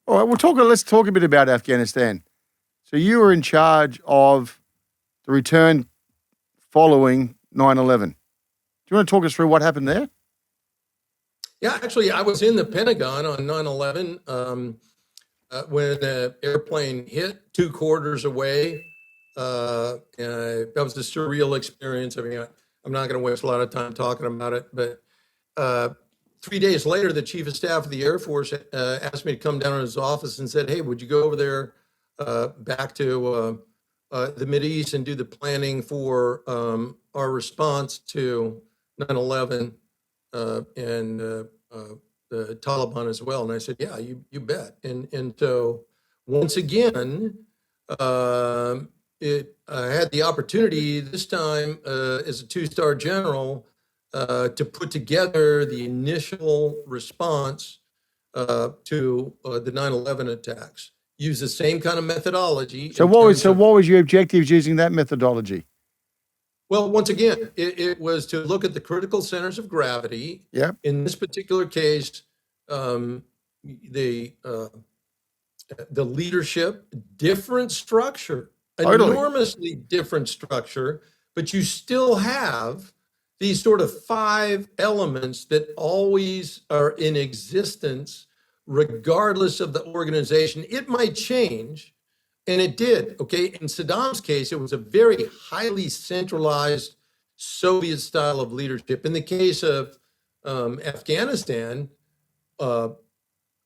All right, let's talk a bit about Afghanistan. So you were in charge of the return following 9/11. Do you want to talk us through what happened there? Yeah, actually, I was in the Pentagon on 9/11 when an airplane hit 2 quarters away. And that was a surreal experience. I mean, I'm not going to waste a lot of time talking about it, but 3 days later, the chief of staff of the Air Force asked me to come down to his office and said, "Hey, would you go over there back to the Mideast and do the planning for our response to 9/11 and the Taliban as well?" And I said, "Yeah, you bet." And so once again, I had the opportunity this time as a two-star general to put together the initial response to the 9/11 attacks. Use the same kind of methodology. So what was your objectives using that methodology? Well, once again, it was to look at the critical centers of gravity. Yeah. In this particular case, the leadership, different structure, Totally. enormously different structure, but you still have these sort of 5 elements that always are in existence, regardless of the organization. It might change, and it did. Okay. In Saddam's case, it was a very highly centralized Soviet style of leadership. In the case of Afghanistan, I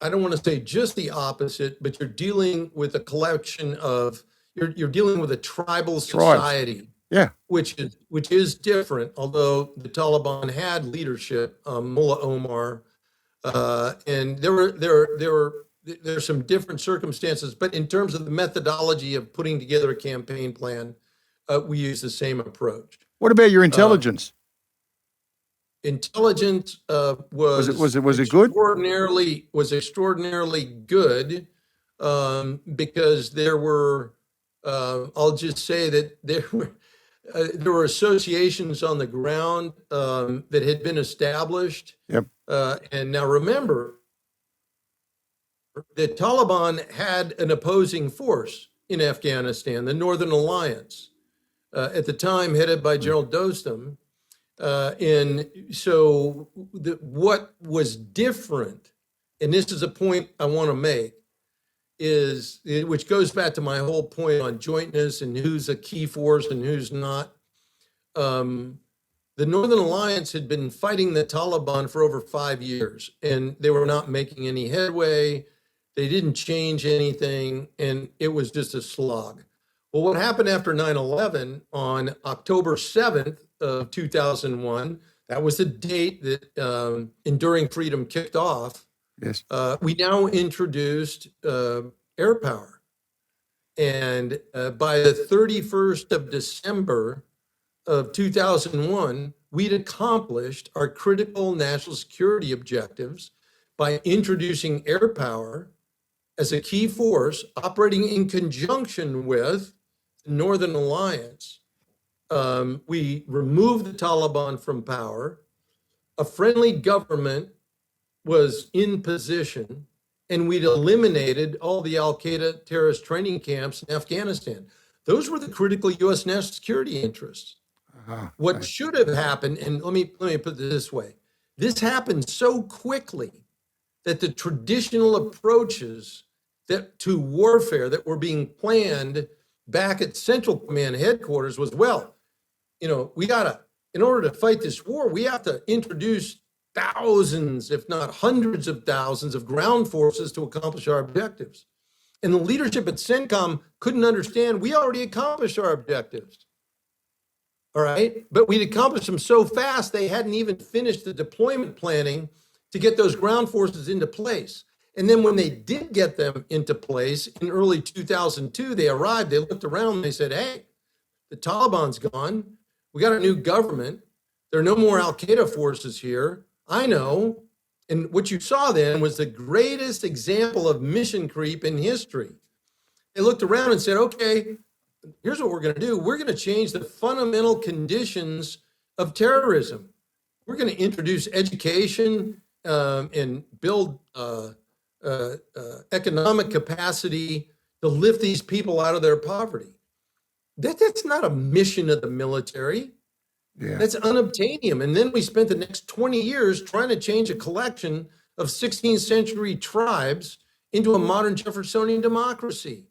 don't want to say just the opposite, but you're dealing with a collection of, you're dealing with a tribal society. Yeah. Which is different, although the Taliban had leadership, Mullah Omar, and there's some different circumstances, but in terms of the methodology of putting together a campaign plan, we use the same approach. What about your intelligence? Intelligence was it good? Was extraordinarily good because there were, I'll just say that there were associations on the ground that had been established. Yep. And now remember, the Taliban had an opposing force in Afghanistan, the Northern Alliance, at the time headed by General Dostum. And so what was different, and this is a point I want to make, which goes back to my whole point on jointness and who's a key force and who's not. The Northern Alliance had been fighting the Taliban for over 5 years, and they were not making any headway. They didn't change anything, and it was just a slog. Well, what happened after 9/11 on October 7th of 2001, that was the date that Enduring Freedom kicked off. Yes. We now introduced air power. And by the 31st of December of 2001, we'd accomplished our critical national security objectives by introducing air power as a key force operating in conjunction with the Northern Alliance. We removed the Taliban from power. A friendly government was in position, and we'd eliminated all the Al-Qaeda terrorist training camps in Afghanistan. Those were the critical U.S. national security interests. What should have happened, and let me put it this way, this happened so quickly that the traditional approaches to warfare that were being planned back at Central Command headquarters was, well, in order to fight this war, we have to introduce thousands, if not hundreds of thousands of ground forces to accomplish our objectives. And the leadership at CENTCOM couldn't understand we already accomplished our objectives. All right. But we'd accomplished them so fast, they hadn't even finished the deployment planning to get those ground forces into place. And then when they did get them into place in early 2002, they arrived, they looked around, and they said, hey, the Taliban's gone. We got a new government. There are no more Al-Qaeda forces here. I know. And what you saw then was the greatest example of mission creep in history. They looked around and said, okay, here's what we're going to do. We're going to change the fundamental conditions of terrorism. We're going to introduce education and build economic capacity to lift these people out of their poverty. That's not a mission of the military. Yeah. That's unobtainium. And then we spent the next 20 years trying to change a collection of 16th century tribes into a modern Jeffersonian democracy.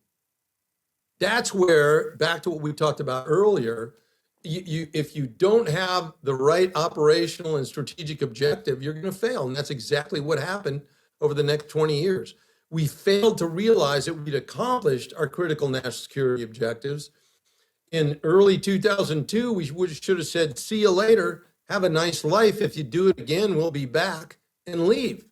That's where, back to what we talked about earlier, if you don't have the right operational and strategic objective, you're going to fail. And that's exactly what happened over the next 20 years. We failed to realize that we'd accomplished our critical national security objectives. In early 2002, we should have said, see you later, have a nice life. If you do it again, we'll be back, and leave.